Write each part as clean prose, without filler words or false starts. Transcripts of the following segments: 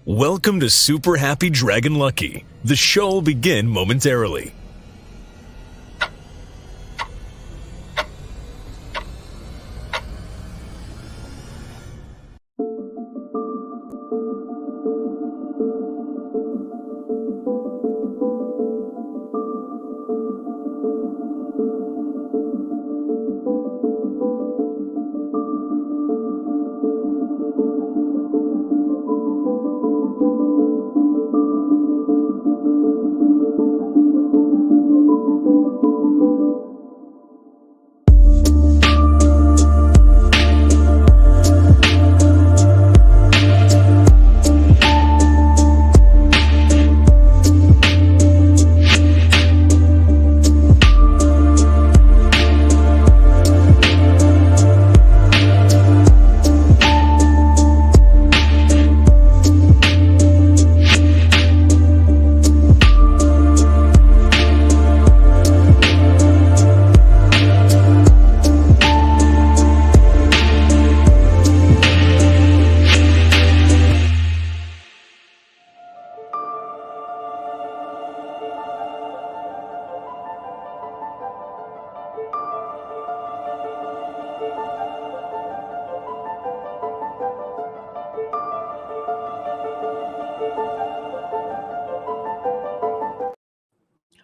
Welcome to Super Happy Dragon Lucky. The show will begin momentarily.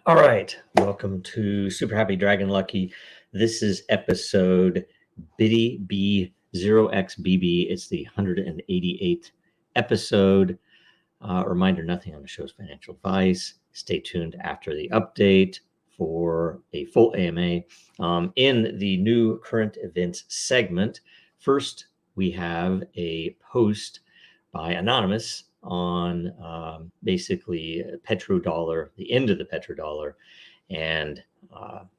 All right, welcome to Super Happy Dragon Lucky. This is episode B 0xbb. It's the 188th episode. Reminder, nothing on the show is financial advice. Stay tuned after the update for a full AMA. In the new current events segment, first we have a post by Anonymous on basically petrodollar, the end of the petrodollar, and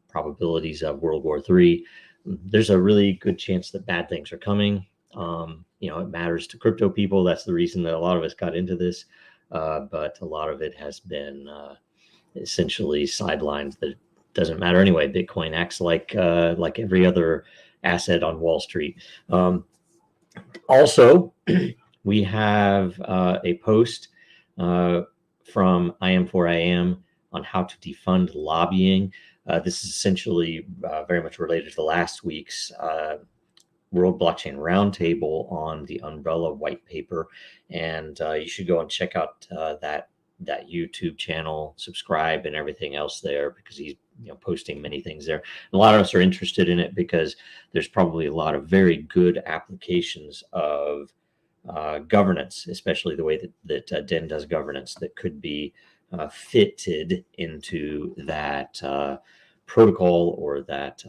probabilities of World War III. There's a really good chance that bad things are coming. It matters to crypto people. That's the reason that a lot of us got into this, but a lot of it has been essentially sidelined. That it doesn't matter anyway. Bitcoin acts like every other asset on Wall Street. Also, we have a post from IM4IM on how to defund lobbying. This is essentially very much related to the last week's World Blockchain Roundtable on the Umbrella white paper. And you should go and check out that YouTube channel, subscribe and everything else there, because he's posting many things there. And a lot of us are interested in it because there's probably a lot of very good applications of governance, especially the way that DEN does governance, that could be fitted into that protocol or that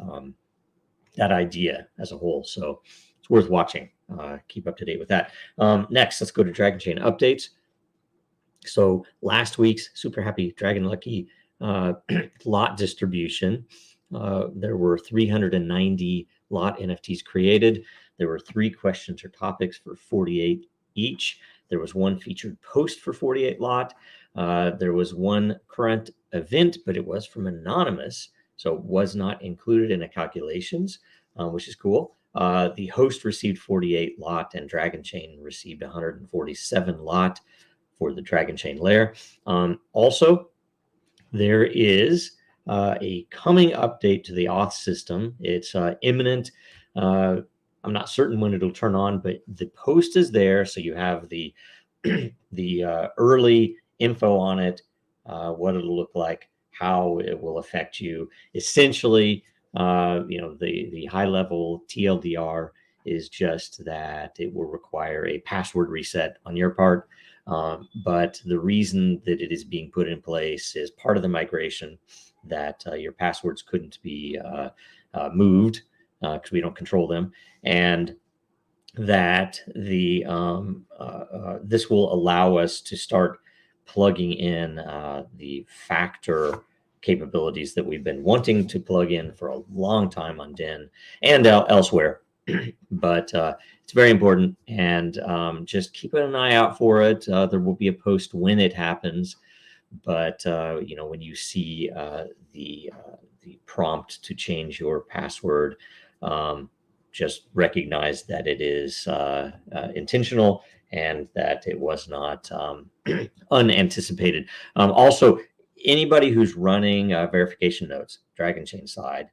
idea as a whole. So it's worth watching. Keep up to date with that. Next, let's go to Dragonchain updates. So last week's Super Happy Dragon Lucky lot distribution, there were 390 lot NFTs created. There were 3 questions or topics for 48 each. There was 1 featured post for 48 lot. There was 1 current event, but it was from Anonymous, so it was not included in the calculations, which is cool. The host received 48 lot, and Dragonchain received 147 lot for the Dragonchain layer. Also, there is a coming update to the Auth system. It's imminent. I'm not certain when it'll turn on, but the post is there, so you have the early info on it, what it'll look like, how it will affect you. Essentially, the high level TLDR is just that it will require a password reset on your part. But the reason that it is being put in place is part of the migration that your passwords couldn't be moved because we don't control them, and that the this will allow us to start plugging in the factor capabilities that we've been wanting to plug in for a long time on DEN and elsewhere. But it's very important, and just keep an eye out for it. There will be a post when it happens, but when you see the prompt to change your password, just recognize that it is intentional and that it was not unanticipated. Also, anybody who's running verification nodes, Dragonchain side,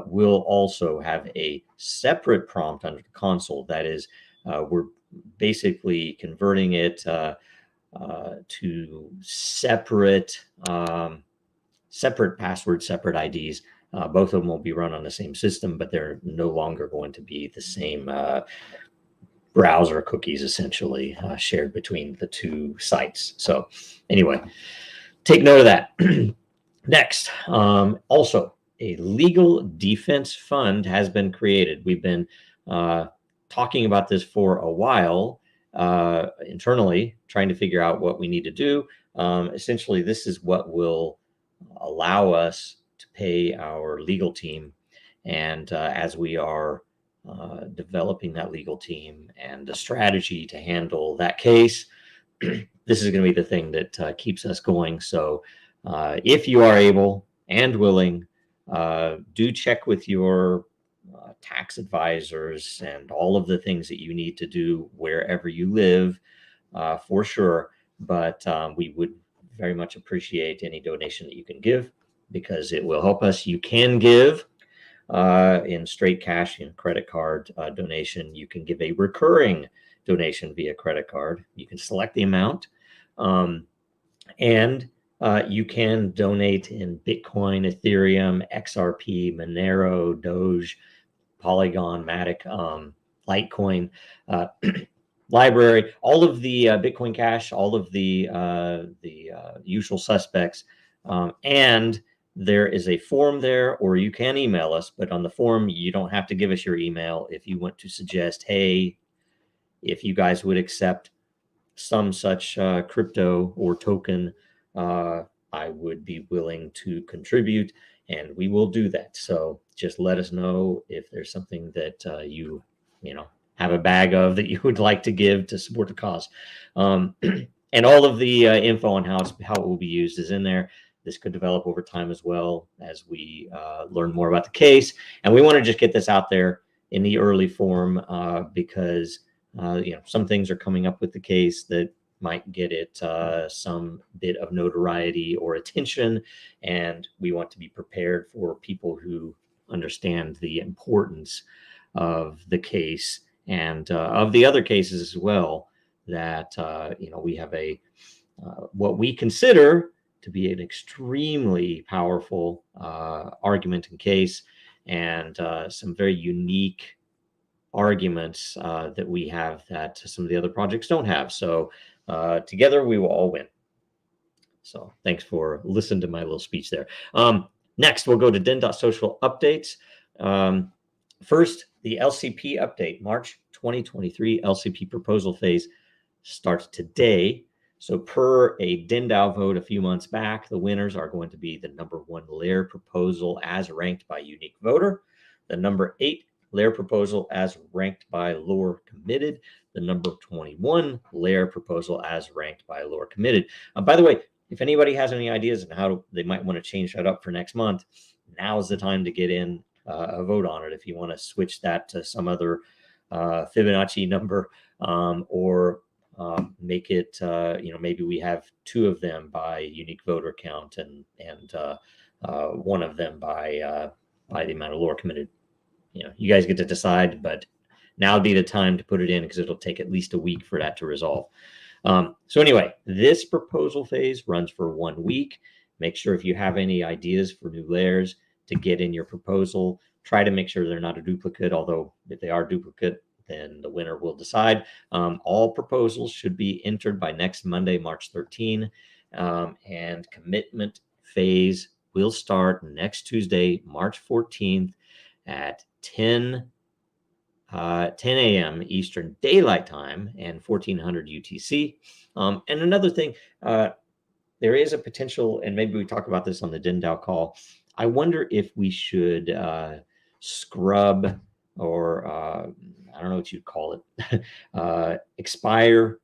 will also have a separate prompt under the console. That is, we're basically converting it to separate passwords, separate IDs. Both of them will be run on the same system, but they're no longer going to be the same browser cookies, essentially shared between the two sites. So anyway, take note of that. Next, also, a legal defense fund has been created. We've been talking about this for a while internally, trying to figure out what we need to do. Essentially, this is what will allow us to pay our legal team. And as we are developing that legal team and a strategy to handle that case, this is going to be the thing that keeps us going. So if you are able and willing, do check with your tax advisors and all of the things that you need to do wherever you live, for sure. But we would very much appreciate any donation that you can give, because it will help us. You can give in straight cash, in credit card donation. You can give a recurring donation via credit card. You can select the amount, and you can donate in Bitcoin, Ethereum, XRP, Monero, Doge, Polygon, Matic, Litecoin, Library, all of the Bitcoin Cash, all of the usual suspects. And there is a form there, or you can email us, but on the form, you don't have to give us your email. If you want to suggest, hey, if you guys would accept some such crypto or token, I would be willing to contribute, and we will do that. So just let us know if there's something that you have a bag of that you would like to give to support the cause. And all of the info on how it will be used is in there. This could develop over time as well as we learn more about the case. And we want to just get this out there in the early form because some things are coming up with the case that might get it some bit of notoriety or attention, and we want to be prepared for people who understand the importance of the case and of the other cases as well, that we have a what we consider to be an extremely powerful argument and case, and some very unique arguments that we have that some of the other projects don't have. So together we will all win. So thanks for listening to my little speech there. Next, we'll go to Den.Social updates. First, the LCP update. March 2023 LCP proposal phase starts today. So per a DENDAO vote a few months back, the winners are going to be the #1 layer proposal as ranked by unique voter, the #8 layer proposal as ranked by lore committed, the #21 layer proposal as ranked by lore committed. By the way, if anybody has any ideas on how they might want to change that up for next month, now's the time to get in a vote on it. If you want to switch that to some other Fibonacci number, or make it, maybe we have 2 of them by unique voter count and 1 of them by the amount of lore committed. You guys get to decide, but now would be the time to put it in, because it'll take at least a week for that to resolve. So anyway, this proposal phase runs for 1 week. Make sure if you have any ideas for new layers to get in your proposal, try to make sure they're not a duplicate, although if they are duplicate, then the winner will decide. All proposals should be entered by next Monday, March 13, and commitment phase will start next Tuesday, March 14th at 10 a.m. Eastern Daylight Time and 1400 UTC. And another thing, there is a potential, and maybe we talk about this on the DENDAO call, I wonder if we should scrub, or I don't know what you'd call it, expire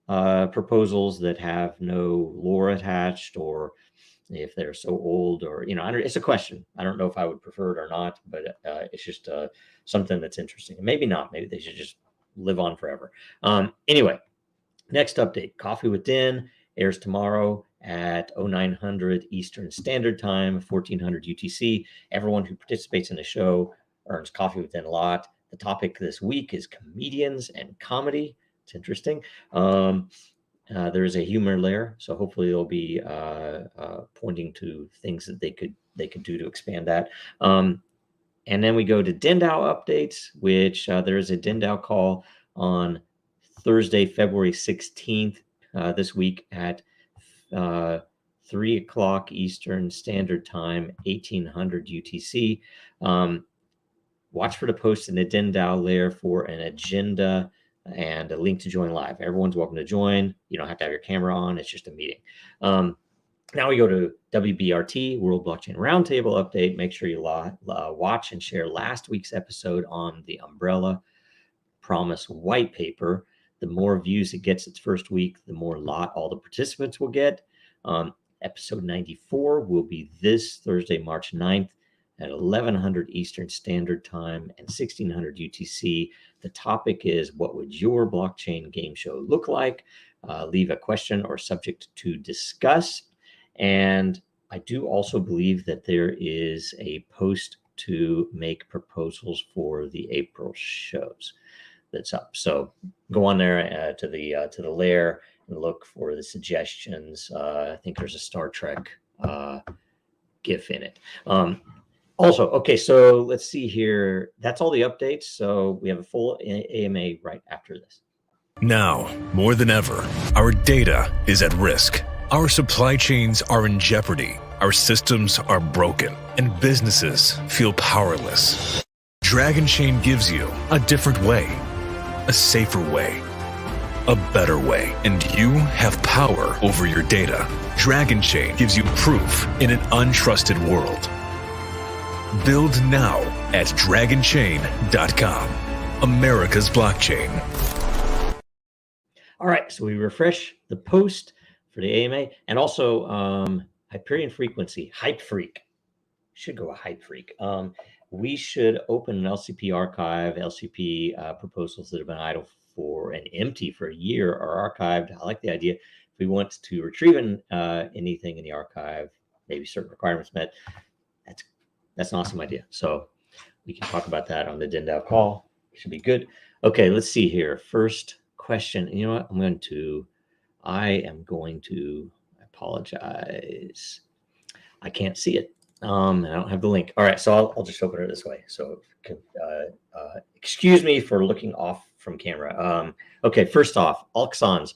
proposals that have no lore attached, or if they're so old, or it's a question. I don't know if I would prefer it or not, but it's just something that's interesting. And maybe not. Maybe they should just live on forever. Anyway, Next update, Coffee with Den airs tomorrow at 0900 Eastern Standard Time, 1400 UTC. Everyone who participates in the show earns Coffee with Den LOT. The topic this week is comedians and comedy. It's interesting. There is a humor layer, so hopefully they'll be pointing to things that they could do to expand that. And then we go to DENDAO updates, which there is a DENDAO call on Thursday, February 16th, this week at 3 o'clock Eastern Standard Time, 1800 UTC. Watch for the post in the DENDAO layer for an agenda and a link to join live. Everyone's welcome to join. You don't have to have your camera on. It's just a meeting. Now we go to WBRT, World Blockchain Roundtable update. Make sure you watch and share last week's episode on the Umbrella Promise white paper. The more views it gets its first week, the more LOT all the participants will get. Episode 94 will be this Thursday, March 9th at 1100 Eastern Standard Time and 1600 UTC. The topic is, what would your blockchain game show look like? Leave a question or subject to discuss. And I do also believe that there is a post to make proposals for the April shows that's up. So go on there to the layer and look for the suggestions. I think there's a Star Trek GIF in it. Also, okay, so let's see here. That's all the updates. So we have a full AMA right after this. Now, more than ever, our data is at risk. Our supply chains are in jeopardy. Our systems are broken, and businesses feel powerless. Dragonchain gives you a different way, a safer way, a better way, and you have power over your data. Dragonchain gives you proof in an untrusted world. Build now at Dragonchain.com, America's blockchain. All right, so we refresh the post for the AMA, and also Hyperion Frequency, Hype Freak. Should go a Hype Freak. We should open an LCP archive. LCP proposals that have been idle for and empty for a year are archived. I like the idea. If we want to retrieve anything in the archive, maybe certain requirements met, that's an awesome idea. So we can talk about that on the DENDAO call. Should be good. Okay, let's see here. First question. You know what? I apologize. I can't see it. I don't have the link. All right, so I'll just open it this way. So excuse me for looking off from camera. Okay, first off, Alxons.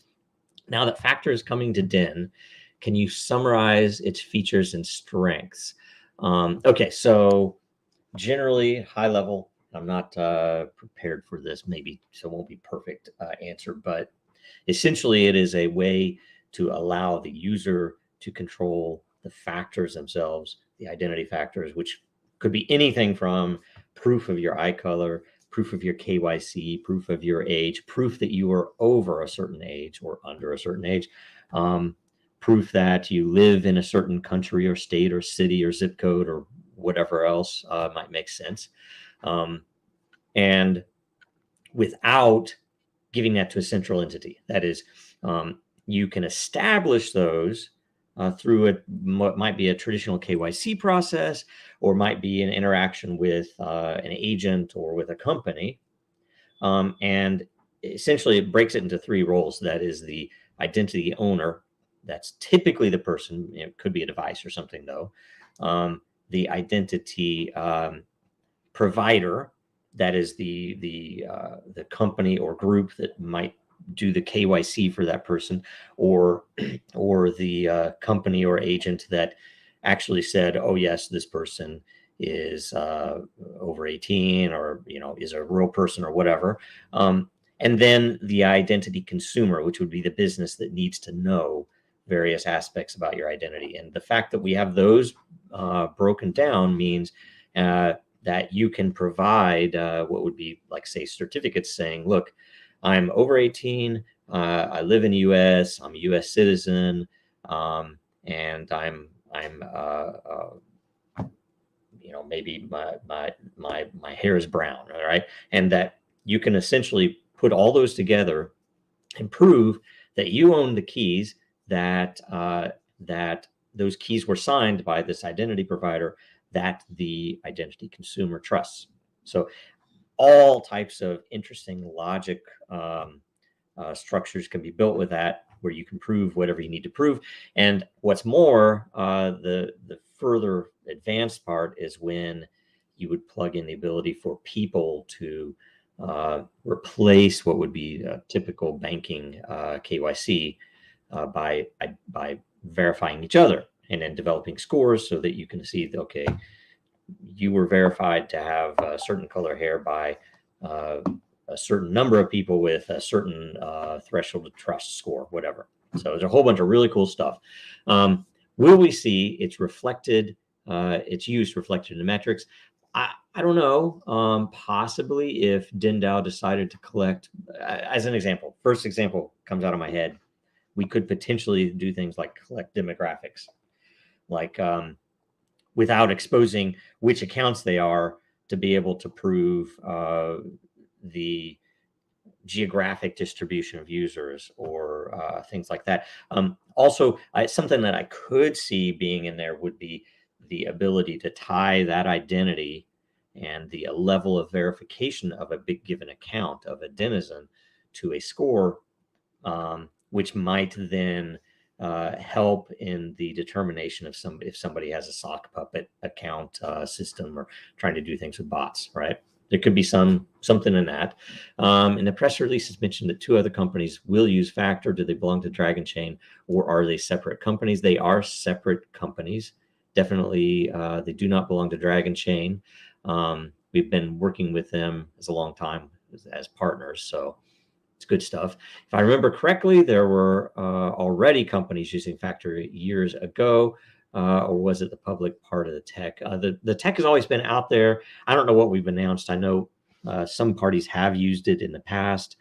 Now that Factor is coming to Den, can you summarize its features and strengths? Okay, so generally high level. I'm not prepared for this, maybe, so it won't be perfect answer, but essentially it is a way to allow the user to control the factors themselves, the identity factors, which could be anything from proof of your eye color, proof of your KYC, proof of your age, proof that you are over a certain age or under a certain age, proof that you live in a certain country or state or city or zip code or whatever else might make sense. And without giving that to a central entity. That is, you can establish those through what might be a traditional KYC process, or might be an interaction with an agent or with a company. And essentially it breaks it into three roles. That is the identity owner. That's typically the person. It could be a device or something though. The identity provider. That is the company or group that might do the KYC for that person, or the company or agent that actually said, oh yes, this person is over 18, or is a real person or whatever. And then the identity consumer, which would be the business that needs to know various aspects about your identity. And the fact that we have those broken down means that you can provide what would be like, say, certificates saying, look, I'm over 18, I live in the US, I'm a US citizen, and I'm maybe my hair is brown, all right? And that you can essentially put all those together and prove that you own the keys, that that those keys were signed by this identity provider that the identity consumer trusts. So all types of interesting logic structures can be built with that, where you can prove whatever you need to prove. And what's more, the further advanced part is when you would plug in the ability for people to replace what would be a typical banking KYC by verifying each other, and then developing scores so that you can see, okay, you were verified to have a certain color hair by a certain number of people with a certain threshold of trust score, whatever. So there's a whole bunch of really cool stuff. Will we see its reflected, its use reflected in the metrics? I don't know. Possibly if DENDAO decided to collect, as an example, first example comes out of my head, we could potentially do things like collect demographics, like without exposing which accounts they are, to be able to prove the geographic distribution of users, or things like that. Also, something that I could see being in there would be the ability to tie that identity and the level of verification of a big given account of a denizen to a score, which might then help in the determination of if somebody has a sock puppet account system, or trying to do things with bots, right? There could be something in that. In the press release, it's mentioned that 2 other companies will use Factor. Do they belong to Dragonchain, or are they separate companies? They are separate companies. Definitely, they do not belong to Dragonchain. We've been working with them as a long time as partners, so it's good stuff. If I remember correctly, there were already companies using Factor years ago, or was it the public part of the tech? The tech has always been out there. I don't know what we've announced. I know some parties have used it in the past.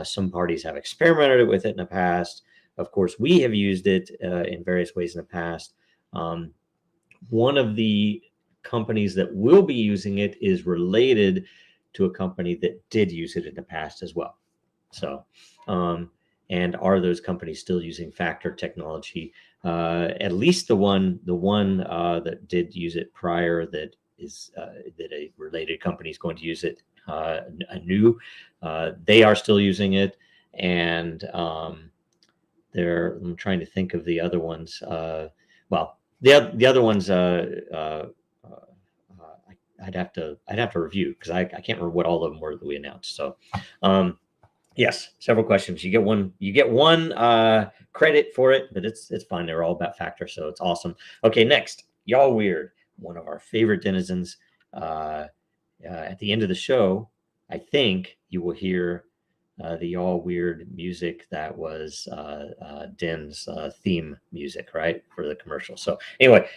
Some parties have experimented with it in the past. Of course, we have used it in various ways in the past. One of the companies that will be using it is related to a company that did use it in the past as well. So, and are those companies still using Factor technology? At least the one that did use it prior, that is that a related company is going to use it anew. They are still using it, and I'm trying to think of the other ones. Well, the other ones. I'd have to review, because I can't remember what all of them were that we announced. So, yes, several questions. You get one credit for it, but it's fine. They're all about Factor, so it's awesome. Okay, next, Y'all Weird, one of our favorite denizens. At the end of the show, I think you will hear the Y'all Weird music that was Den's theme music, right, for the commercial. So anyway,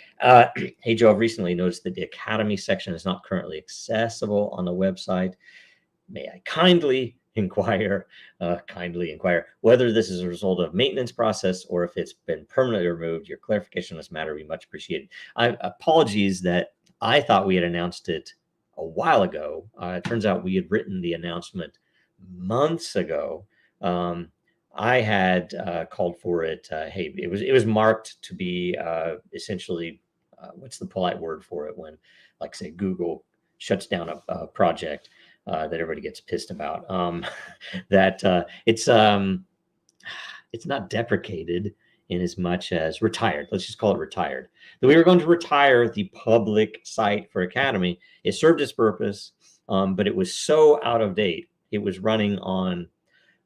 hey Joe, I've recently noticed that the Academy section is not currently accessible on the website. May I kindly inquire whether this is a result of maintenance process, or if it's been permanently removed. Your clarification on this matter would be much appreciated. Apologies that I thought we had announced it a while ago. It turns out we had written the announcement months ago. I had called for it. Hey, it was marked to be essentially, what's the polite word for it when, like, say, Google shuts down a project that everybody gets pissed about. That it's not deprecated in as much as retired. Let's just call it retired. That we were going to retire the public site for Academy. It served its purpose, but it was so out of date. It was running on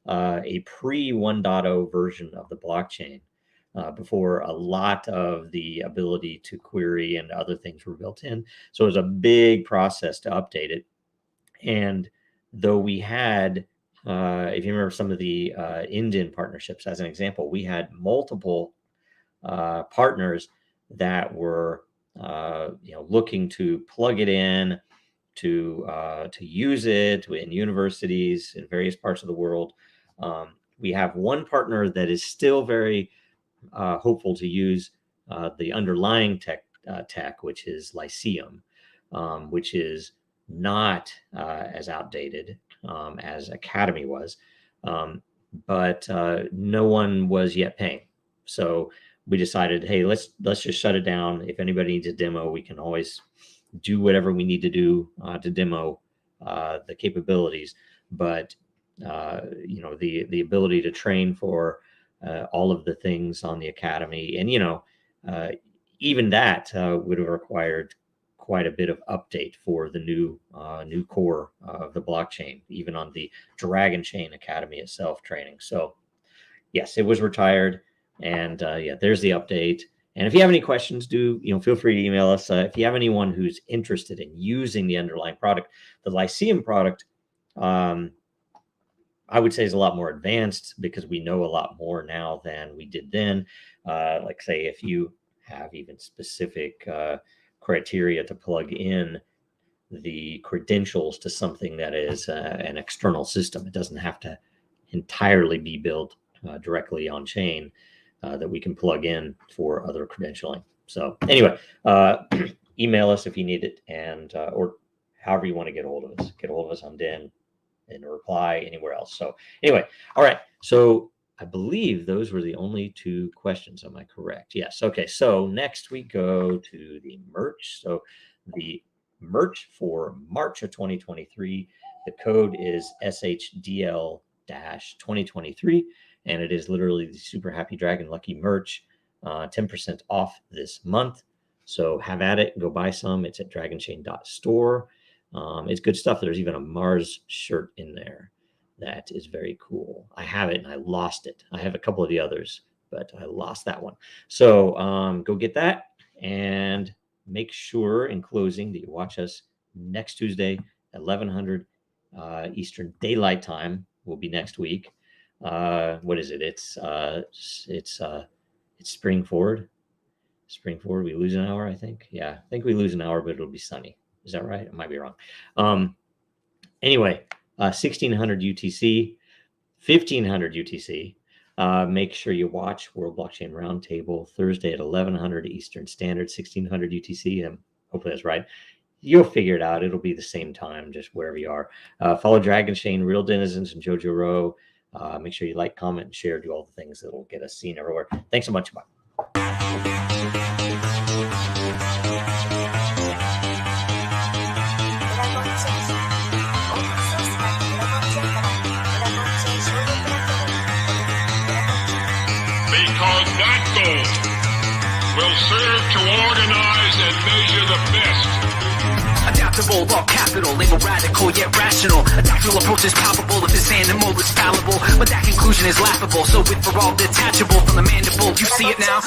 a pre 1.0 version of the blockchain before a lot of the ability to query and other things were built in. So it was a big process to update it. And though we had, if you remember some of the Indian partnerships, as an example, we had multiple partners that were looking to plug it in, to use it in universities in various parts of the world. We have one partner that is still very hopeful to use the underlying tech, which is Lyceum, which is not as outdated as Academy was. but no one was yet paying. So we decided, hey, let's just shut it down. If anybody needs a demo, we can always do whatever we need to do to demo the capabilities. But the ability to train for all of the things on the academy, and even that would have required quite a bit of update for the new core of the blockchain, even on the Dragonchain Academy itself training. So yes, it was retired, and there's the update. And if you have any questions, feel free to email us. If you have anyone who's interested in using the underlying product, the Lyceum product, I would say is a lot more advanced because we know a lot more now than we did then. Like say, if you have even specific criteria to plug in the credentials to something that is an external system, it doesn't have to entirely be built directly on chain, that we can plug in for other credentialing. So anyway, email us if you need it, and or however you want to get a hold of us. Get a hold of us on Den, in a reply, anywhere else. So anyway, all right. So I believe those were the only 2 questions. Am I correct? Yes. Okay. So next we go to the merch. So the merch for March of 2023, the code is SHDL 2023. And it is literally the Super Happy Dragon Lucky merch, 10% off this month. So have at it, go buy some. It's at Dragonchain.Store. It's good stuff. There's even a Mars shirt in there. That is very cool. I have it and I lost it. I have a couple of the others, but I lost that one. So go get that, and make sure in closing that you watch us next Tuesday at 1100 Eastern Daylight Time. Will be next week. What is it? It's spring forward. Spring forward. We lose an hour, I think. Yeah, I think we lose an hour, but it'll be sunny. Is that right? I might be wrong. Anyway, 1600 UTC, 1500 UTC. Make sure you watch World Blockchain Roundtable Thursday at 1100 Eastern Standard, 1600 UTC. And hopefully that's right. You'll figure it out. It'll be the same time, just wherever you are. Follow Dragonchain, Real Denizens, and Jojo Rowe. Make sure you like, comment, and share. Do all the things that will get us seen everywhere. Thanks so much. Bye. Because that goal will serve to organize and measure the best. Adaptable, all capital, label radical yet rational. A tactical approach is palpable if this animal is fallible. But that conclusion is laughable, so with for all detachable from the mandible, you see it now.